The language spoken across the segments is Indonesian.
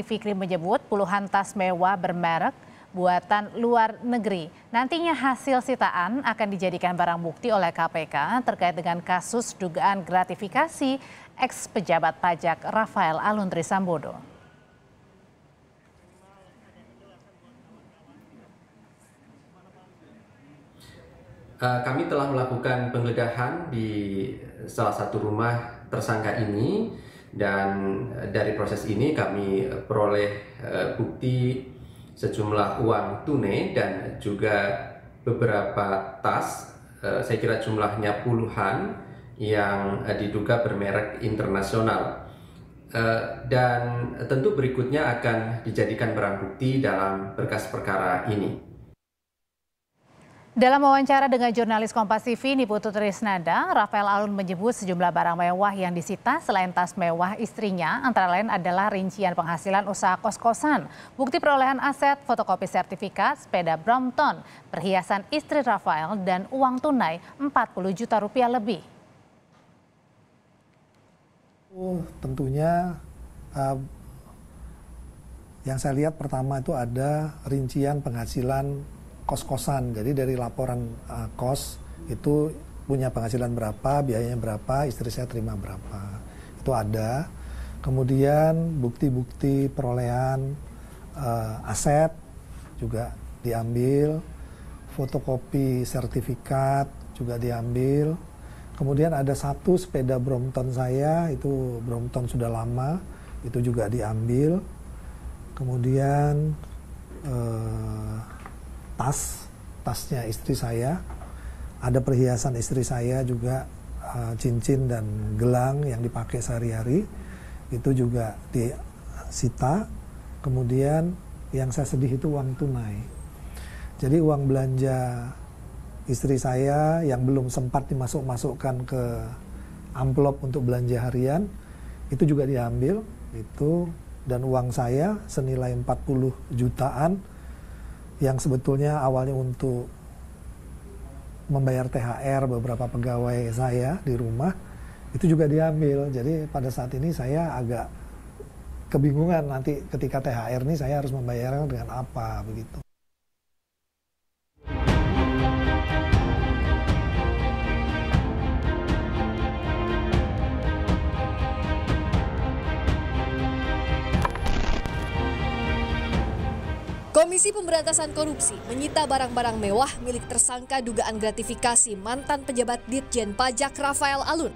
Fikri menyebut puluhan tas mewah bermerek buatan luar negeri. Nantinya hasil sitaan akan dijadikan barang bukti oleh KPK terkait dengan kasus dugaan gratifikasi ex-pejabat pajak Rafael Aluntri Sambodo. Kami telah melakukan penggeledahan di salah satu rumah tersangka ini, dan dari proses ini kami peroleh bukti sejumlah uang tunai dan juga beberapa tas, saya kira jumlahnya puluhan, yang diduga bermerek internasional. Dan tentu berikutnya akan dijadikan barang bukti dalam berkas perkara ini. Dalam wawancara dengan jurnalis Kompas TV Niputu Trisnanda, Rafael Alun menyebut sejumlah barang mewah yang disita selain tas mewah istrinya, antara lain adalah rincian penghasilan usaha kos-kosan, bukti perolehan aset, fotokopi sertifikat, sepeda Brompton, perhiasan istri Rafael, dan uang tunai 40 juta rupiah lebih. Tentunya yang saya lihat pertama itu ada rincian penghasilan kos-kosan. Jadi dari laporan kos itu punya penghasilan berapa, biayanya berapa, istri saya terima berapa. Itu ada. Kemudian bukti-bukti perolehan aset juga diambil, fotokopi sertifikat juga diambil. Kemudian ada satu sepeda Brompton saya, itu Brompton sudah lama, itu juga diambil. Kemudian tasnya istri saya, ada perhiasan istri saya juga, cincin dan gelang yang dipakai sehari-hari, itu juga disita. Kemudian yang saya sedih itu uang tunai. Jadi uang belanja istri saya yang belum sempat dimasukkan ke amplop untuk belanja harian, itu juga diambil, itu, dan uang saya senilai 40 jutaan, yang sebetulnya awalnya untuk membayar THR beberapa pegawai saya di rumah, itu juga diambil. Jadi pada saat ini saya agak kebingungan nanti ketika THR ini saya harus membayarnya dengan apa, begitu. Komisi Pemberantasan Korupsi menyita barang-barang mewah milik tersangka dugaan gratifikasi mantan pejabat Ditjen Pajak Rafael Alun.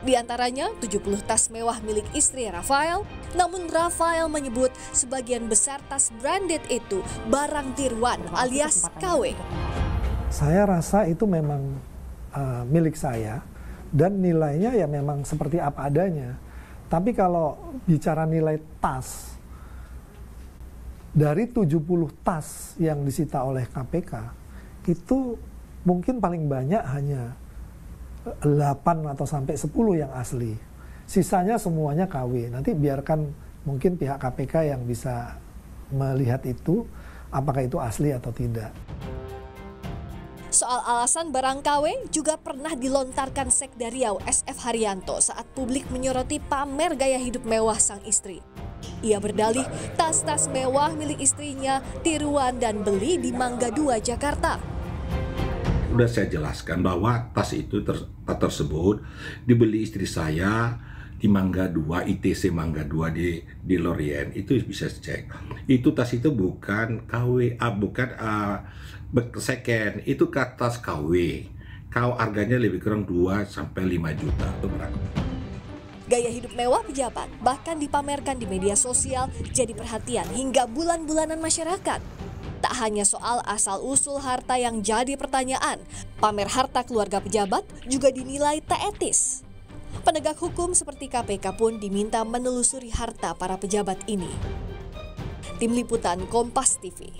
Di antaranya 70 tas mewah milik istri Rafael, namun Rafael menyebut sebagian besar tas branded itu barang tiruan alias KW. Saya rasa itu memang milik saya dan nilainya ya memang seperti apa adanya. Tapi kalau bicara nilai tas, dari 70 tas yang disita oleh KPK, itu mungkin paling banyak hanya 8 atau sampai 10 yang asli. Sisanya semuanya KW. Nanti biarkan mungkin pihak KPK yang bisa melihat itu, apakah itu asli atau tidak. Soal alasan barang KW juga pernah dilontarkan Sekda Riau SF Haryanto saat publik menyoroti pamer gaya hidup mewah sang istri. Ia berdalih tas-tas mewah milik istrinya tiruan dan beli di Mangga 2, Jakarta. Sudah saya jelaskan bahwa tas itu tersebut dibeli istri saya di Mangga 2, ITC Mangga 2 di Lorient. Itu bisa cek. Itu tas itu bukan KW, bukan second, itu tas KW. Kalau harganya lebih kurang 2 sampai 5 juta. Itu berapa? Gaya hidup mewah pejabat bahkan dipamerkan di media sosial jadi perhatian hingga bulan-bulanan masyarakat. Tak hanya soal asal-usul harta yang jadi pertanyaan, pamer harta keluarga pejabat juga dinilai tak etis. Penegak hukum seperti KPK pun diminta menelusuri harta para pejabat ini. Tim Liputan Kompas TV.